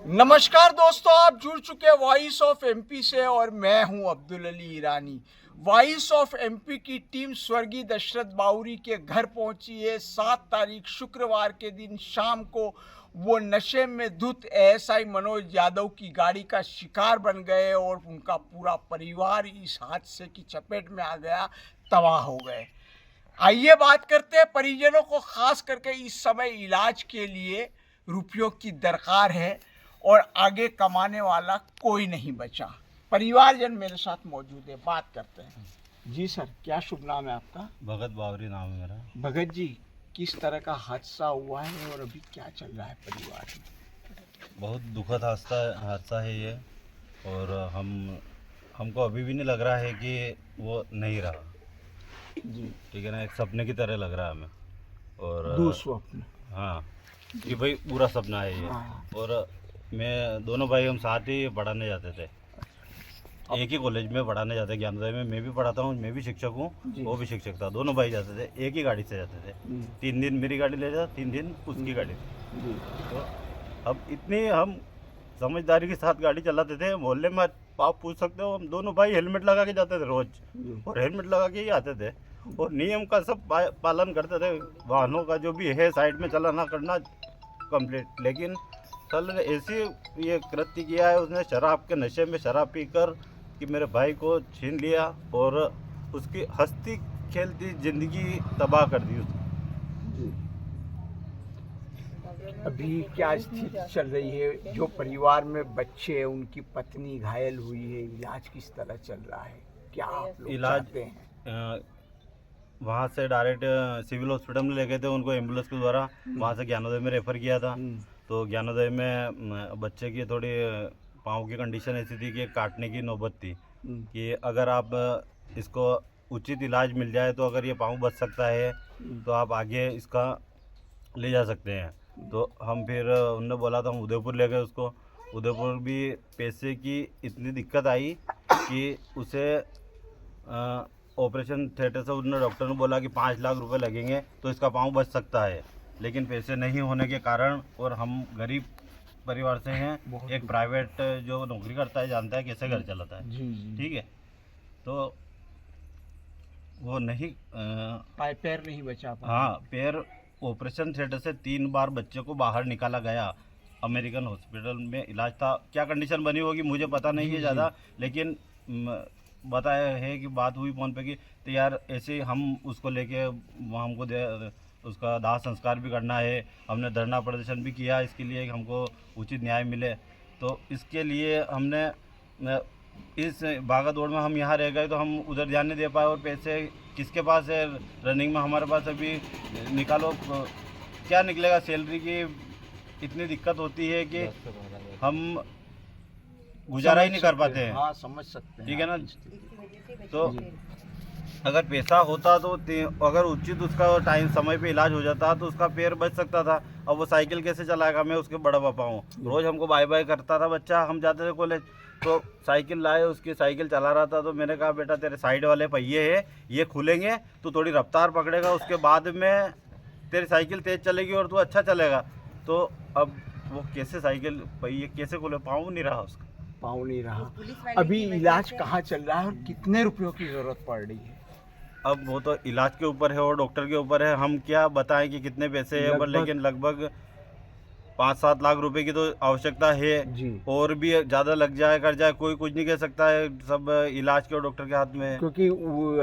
नमस्कार दोस्तों, आप जुड़ चुके हैं वॉइस ऑफ एमपी से और मैं हूं अब्दुल अली ईरानी। वॉइस ऑफ एमपी की टीम स्वर्गीय दशरथ बाउरी के घर पहुंची है। 7 तारीख शुक्रवार के दिन शाम को वो नशे में धुत एएसआई मनोज यादव की गाड़ी का शिकार बन गए और उनका पूरा परिवार इस हादसे की चपेट में आ गया, तबाह हो गए। आइए बात करते हैं परिजनों को, खास करके इस समय इलाज के लिए रुपयों की दरकार है और आगे कमाने वाला कोई नहीं बचा। परिवारजन मेरे साथ मौजूद है, बात करते हैं। जी सर, क्या शुभ नाम है आपका? भगत बावरी नाम है मेरा। भगत जी, किस तरह का हादसा हुआ है और अभी क्या चल रहा है परिवार में? बहुत दुखद हादसा है ये, और हमको अभी भी नहीं लग रहा है कि वो नहीं रहा जी, ठीक है ना। एक सपने की तरह लग रहा है हमें, और दुस्वप्न। हाँ कि भाई पूरा सपना है ये। हाँ। और मैं दोनों भाई हम साथ ही पढ़ाने जाते थे, एक ही कॉलेज में पढ़ाने जाते, ज्ञानोदय में। मैं भी पढ़ाता हूँ, मैं भी शिक्षक हूँ, वो भी शिक्षक था। दोनों भाई जाते थे, एक ही गाड़ी से जाते थे। 3 दिन मेरी गाड़ी ले जाता, 3 दिन उसकी गाड़ी। तो अब इतनी हम समझदारी के साथ गाड़ी चलाते थे। मोहल्ले में आप पूछ सकते हो, हम दोनों भाई हेलमेट लगा के जाते थे रोज, और हेलमेट लगा के ही आते थे, और नियम का सब पालन करते थे। वाहनों का जो भी है साइड में चलाना करना कंप्लीट। लेकिन कल ऐसी ये कृत्य किया है उसने, शराब के नशे में शराब पीकर, कि मेरे भाई को छीन लिया और उसकी हंसती खेलती जिंदगी तबाह कर दी उसने। अभी क्या स्थिति चल रही है? जो परिवार में बच्चे हैं, उनकी पत्नी घायल हुई है, इलाज किस तरह चल रहा है? क्या आप लोग चाहते हैं? वहाँ से डायरेक्ट सिविल हॉस्पिटल में ले गए थे उनको एम्बुलेंस के द्वारा। वहाँ से ज्ञानोदय में रेफ़र किया था। तो ज्ञानोदय में बच्चे की थोड़ी पाँव की कंडीशन ऐसी थी कि काटने की नौबत थी, कि अगर आप इसको उचित इलाज मिल जाए तो अगर ये पाँव बच सकता है तो आप आगे इसका ले जा सकते हैं। तो हम फिर उनने बोला था, हम उदयपुर ले गए उसको। उदयपुर भी पैसे की इतनी दिक्कत आई कि उसे ऑपरेशन थिएटर से उन्होंने, डॉक्टर ने बोला कि 5 लाख रुपए लगेंगे तो इसका पाँव बच सकता है। लेकिन पैसे नहीं होने के कारण, और हम गरीब परिवार से हैं, एक प्राइवेट जो नौकरी करता है जानता है कैसे घर चलाता है, ठीक है। तो वो नहीं पैर नहीं बचा पाया। हाँ, पैर ऑपरेशन थिएटर से 3 बार बच्चे को बाहर निकाला गया। अमेरिकन हॉस्पिटल में इलाज था। क्या कंडीशन बनी होगी मुझे पता नहीं है ज़्यादा, लेकिन बताया है कि बात हुई फ़ोन पे कि तो यार ऐसे हम उसको लेके वहाँ हमको उसका दाह संस्कार भी करना है। हमने धरना प्रदर्शन भी किया इसके लिए कि हमको उचित न्याय मिले। तो इसके लिए हमने इस भागा दौड़ में हम यहाँ रह गए, तो हम उधर ध्यान नहीं दे पाए। और पैसे किसके पास है रनिंग में? हमारे पास अभी निकालो क्या निकलेगा? सैलरी की इतनी दिक्कत होती है कि हम गुजारा ही नहीं कर पाते हैं। हाँ, समझ सकते हैं, ठीक है ना। तो अगर पैसा होता तो अगर उचित उसका टाइम समय पे इलाज हो जाता तो उसका पैर बच सकता था। अब वो साइकिल कैसे चलाएगा? मैं उसके बड़ा पापा हूँ, रोज़ हमको बाय बाय करता था बच्चा। हम जाते थे कॉलेज तो साइकिल लाए, उसकी साइकिल चला रहा था। तो मैंने कहा, बेटा तेरे साइड वाले पहिए है, ये खुलेंगे तो थोड़ी रफ्तार पकड़ेगा, उसके बाद में तेरी साइकिल तेज़ चलेगी और तू अच्छा चलेगा। तो अब वो कैसे साइकिल पहिए कैसे खुले? पाँव नहीं रहा उसका, पाँव नहीं रहा। अभी इलाज कहाँ चल रहा है और कितने रुपयों की जरूरत पड़ रही है? अब वो तो इलाज के ऊपर है और डॉक्टर के ऊपर है। हम क्या बताएं कि कितने पैसे हैं, पर लेकिन लगभग 5-7 लाख रुपए की तो आवश्यकता है जी। और भी ज़्यादा लग जाए कर जाए, कोई कुछ नहीं कह सकता है, सब इलाज के और डॉक्टर के हाथ में है। क्योंकि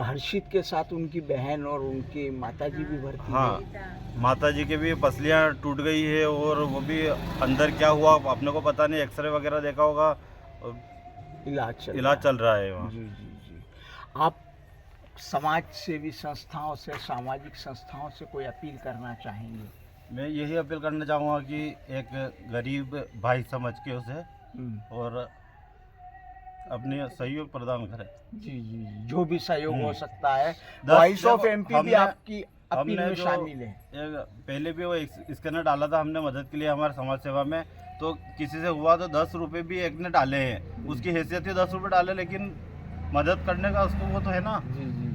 हर्षित के साथ उनकी बहन और उनकी माताजी भी भर्ती है। हाँ, माताजी की भी पसलियाँ टूट गई है, और वो भी अंदर क्या हुआ अपने को पता नहीं, एक्सरे वगैरह देखा होगा, इलाज चल रहा है वहाँ। जी जी जी। आप समाज सेवी संस्थाओं से, सामाजिक संस्थाओं से कोई अपील करना चाहेंगे? मैं यही अपील करना चाहूँगा कि एक गरीब भाई समझ के उसे और अपनी सहयोग प्रदान करें। जी जी जी, जो भी सहयोग हो सकता है। वॉइस ऑफ एमपी भी आपकी अपील में शामिल है। पहले भी वो स्कैनर डाला था हमने मदद के लिए हमारे समाज सेवा में, तो किसी से हुआ तो 10 रुपये भी एक ने डाले हैं। उसकी हैसियत थी 10 रुपये डाले, लेकिन मदद करने का उसको वो तो है ना। जी जी।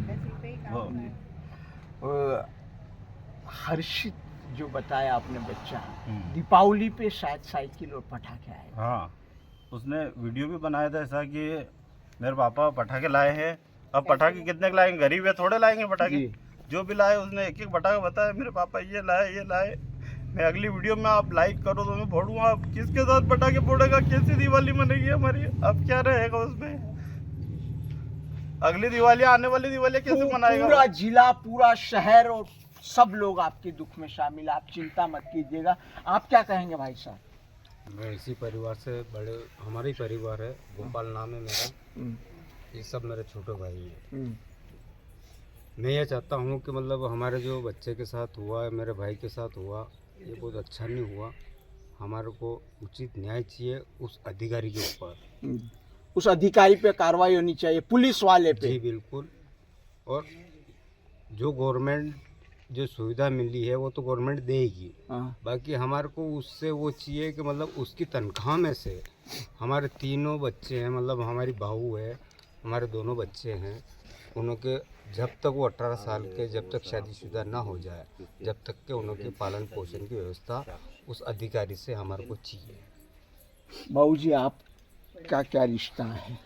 हर्षित जो बताया आपने बच्चा, दीपावली पे शायद साइकिल और पटाखे आए। हाँ, उसने वीडियो भी बनाया था ऐसा कि मेरे पापा पटाखे लाए हैं। अब पटाखे कितने के लाएंगे, गरीब है थोड़े लाएंगे पटाखे। जो भी लाए उसने एक एक पटाखा बताया, मेरे पापा ये लाए। मैं अगली वीडियो में आप लाइक करो तो मैं फोड़ूंगा। आप किसके साथ पटाखे फोड़ेगा, कैसी दिवाली मनेगी हमारी, अब क्या रहेगा उसमें। अगली दिवाली, आने वाली दिवाली कैसे मनाएगा। पूरा जिला, पूरा शहर और सब लोग आपके दुख में शामिल। आप चिंता मत कीजिएगा। आप क्या कहेंगे भाई साहब? मैं इसी परिवार से बड़े, हमारा ही परिवार है, गोपाल नाम है मेरा। ये सब मेरे छोटे भाई हैं। मैं ये चाहता हूँ कि मतलब हमारे जो बच्चे के साथ हुआ है, मेरे भाई के साथ हुआ, ये बहुत अच्छा नहीं हुआ। हमारे को उचित न्याय चाहिए उस अधिकारी के ऊपर। उस अधिकारी पे कार्रवाई होनी चाहिए, पुलिस वाले पे। जी बिल्कुल। और जो गवर्नमेंट जो सुविधा मिली है वो तो गवर्नमेंट देगी। बाकी हमारे को उससे वो चाहिए कि मतलब उसकी तनख्वाह में से हमारे तीनों बच्चे हैं, मतलब हमारी बहू है, हमारे दोनों बच्चे हैं, उनके जब तक वो 18 साल के, जब तक शादीशुदा ना हो जाए, जब तक के उनके पालन पोषण की व्यवस्था उस अधिकारी से हमारे को चाहिए। बाबू जी, आपका क्या रिश्ता है?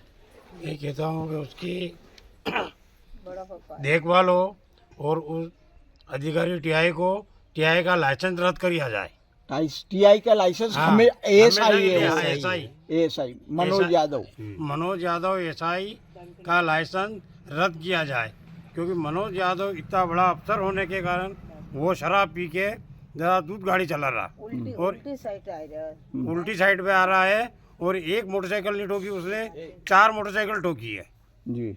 मैं कहता हूँ कि उसकी देखभाल हो और उस अधिकारी टीआई का लाइसेंस रद्द किया जाए। टीआई का लाइसेंस हाँ, हमें ASI ASI Manoj Yadav ASI का लाइसेंस रद्द किया जाए, क्योंकि मनोज यादव इतना बड़ा अफसर होने के कारण वो शराब पी के ज़्यादा दूध गाड़ी चला रहा और उल्टी साइड पे आ रहा है। और एक मोटरसाइकिल नहीं ठोकी उसने, 4 मोटरसाइकिल ठोकी है जी।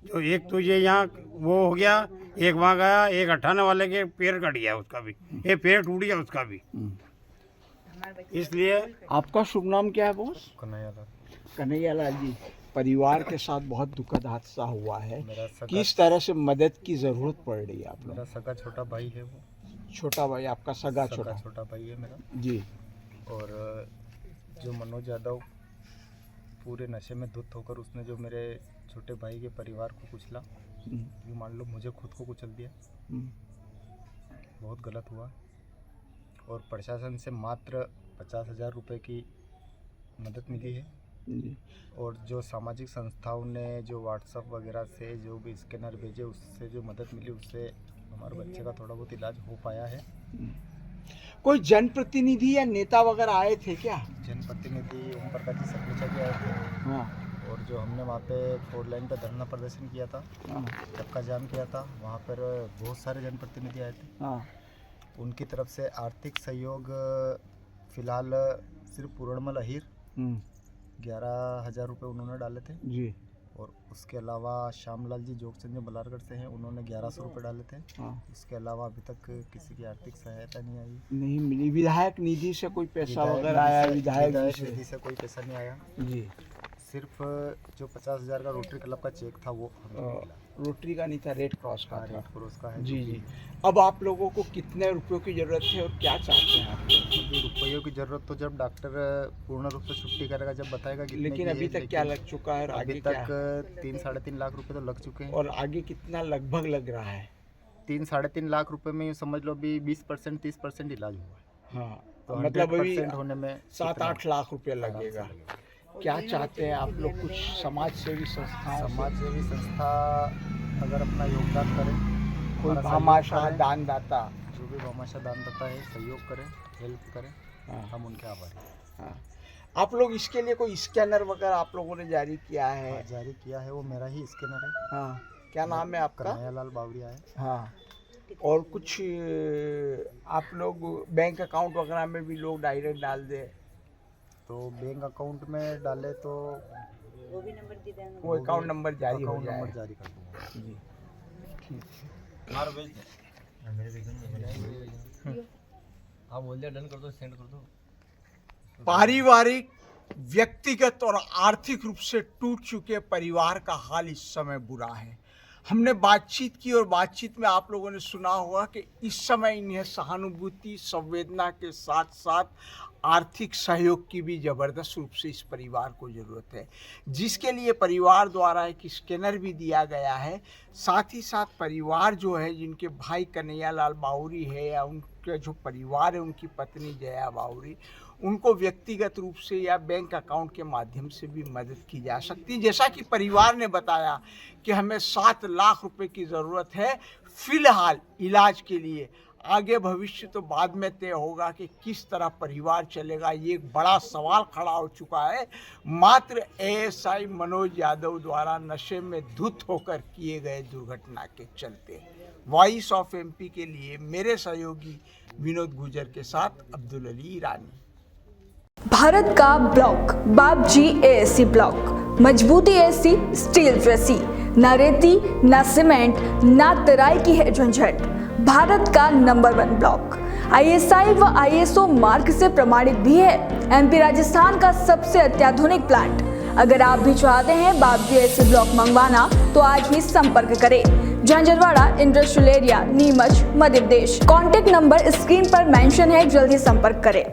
जो एक तो ये यहाँ वो हो गया, एक वहाँ गया, एक 58 वाले के पैर कट गया, उसका भी ये पैर टूट गया उसका भी। इसलिए आपका शुभ नाम क्या है बॉस? कन्हैया लाल जी, परिवार के साथ बहुत दुखद हादसा हुआ है, किस तरह से मदद की जरूरत पड़ रही है आप लोग? मेरा सगा छोटा भाई है वो। छोटा भाई आपका सगा छोटा भाई है मेरा जी। और जो मनोज यादव पूरे नशे में धुत होकर उसने जो मेरे छोटे भाई के परिवार को कुचला, ये मान लो मुझे खुद को कुचल दिया, बहुत गलत हुआ। और प्रशासन से मात्र 50,000 रुपये की मदद मिली है जी। और जो सामाजिक संस्थाओं ने जो व्हाट्सएप वगैरह से जो भी स्कैनर भेजे उससे जो मदद मिली, उससे हमारे बच्चे का थोड़ा बहुत इलाज हो पाया है। कोई जनप्रतिनिधि या नेता वगैरह आए थे क्या? जनप्रतिनिधि ओम प्रकाश जी सप्रेचा जी आए थे। हाँ। और जो हमने वहाँ पे 4 लाइन पे धरना प्रदर्शन किया था, चक्का जाम किया था, वहाँ पर बहुत सारे जनप्रतिनिधि आए थे। हाँ। उनकी तरफ से आर्थिक सहयोग फिलहाल सिर्फ पूर्णमल अहीर 11,000 रुपये उन्होंने डाले थे जी। और उसके अलावा श्यामलाल जी जोगचंद जो बलारगढ़ से हैं, उन्होंने 1100 रुपये डाले थे। उसके अलावा अभी तक किसी की आर्थिक सहायता नहीं आई, नहीं मिली। विधायक निधि से कोई पैसा वगैरह आया? विधायक निधि से कोई पैसा नहीं आया जी। सिर्फ जो 50,000 का रोटरी क्लब का चेक था वो हमें मिला। रोटरी का नहीं था, रेड क्रॉस का था। रेड क्रॉस का है जी जी। अब आप लोगों को कितने रुपयों की जरूरत है और क्या चाहते हैं आप लोग? रुपयों की जरूरत तो जब डॉक्टर पूर्ण रूप से छुट्टी करेगा जब बताएगा। लेकिन अभी तक क्या लग चुका है? अभी तक 3-3.5 लाख रुपए तो लग चुके हैं। और आगे कितना लगभग लग रहा है? 3-3.5 लाख रुपए में समझ लो अभी 20% 30% इलाज हुआ है। हाँ, तो मतलब अभी 100% होने में 7-8 लाख रुपए लगेगा। क्या चाहते हैं आप लोग? कुछ समाज सेवी संस्था अगर अपना योगदान करें, कोई भामाशाह दानदाता जो भी भामाशाह दानदाता है सहयोग करें, हेल्प करें, हम उनके आभारी हैं। हाँ। आप लोग इसके लिए कोई स्कैनर वगैरह आप लोगों ने जारी किया है? जारी किया है, वो मेरा ही स्कैनर है। हाँ। क्या नाम है आपका? कन्हैया लाल बावरिया है। हाँ। और कुछ आप लोग बैंक अकाउंट वगैरह में भी लोग डायरेक्ट डाल दे तो बैंक अकाउंट में डाले तो वो अकाउंट नंबर जारी हो जाए। नंबर जारी कर दूँगा जी। ठीक आप बोल दिया, डन कर दो, सेंड कर दो। पारिवारिक, व्यक्तिगत और आर्थिक रूप से टूट चुके परिवार का हाल इस समय बुरा है। हमने बातचीत की और बातचीत में आप लोगों ने सुना होगा कि इस समय इन्हें सहानुभूति संवेदना के साथ साथ आर्थिक सहयोग की भी ज़बरदस्त रूप से इस परिवार को ज़रूरत है, जिसके लिए परिवार द्वारा एक स्कैनर भी दिया गया है। साथ ही साथ परिवार जो है, जिनके भाई कन्हैया लाल बाउरी है या उनके जो परिवार है, उनकी पत्नी जया बाउरी, उनको व्यक्तिगत रूप से या बैंक अकाउंट के माध्यम से भी मदद की जा सकती है। जैसा कि परिवार ने बताया कि हमें 7 लाख रुपए की ज़रूरत है फिलहाल इलाज के लिए। आगे भविष्य तो बाद में तय होगा कि किस तरह परिवार चलेगा, ये एक बड़ा सवाल खड़ा हो चुका है। मात्र एएसआई मनोज यादव द्वारा नशे में धुत होकर किए गए दुर्घटना के चलते। वॉइस ऑफ एमपी के लिए मेरे सहयोगी विनोद गुजर के साथ अब्दुल अली ईरानी। भारत का ब्लॉक बाबजी एएससी ब्लॉक, मजबूती ऐसी स्टील जैसी, ना रेती ना सीमेंट ना तराई की है झंझट। भारत का नंबर 1 ब्लॉक आईएसआई व आईएसओ मार्क से प्रमाणित भी है। एमपी राजस्थान का सबसे अत्याधुनिक प्लांट। अगर आप भी चाहते हैं बाबजी एएससी ब्लॉक मंगवाना तो आज ही संपर्क करें। Jhanjharwada industrial area, Neemuch, Madhya Pradesh. Contact number screen पर मेंशन है, जल्दी संपर्क करें।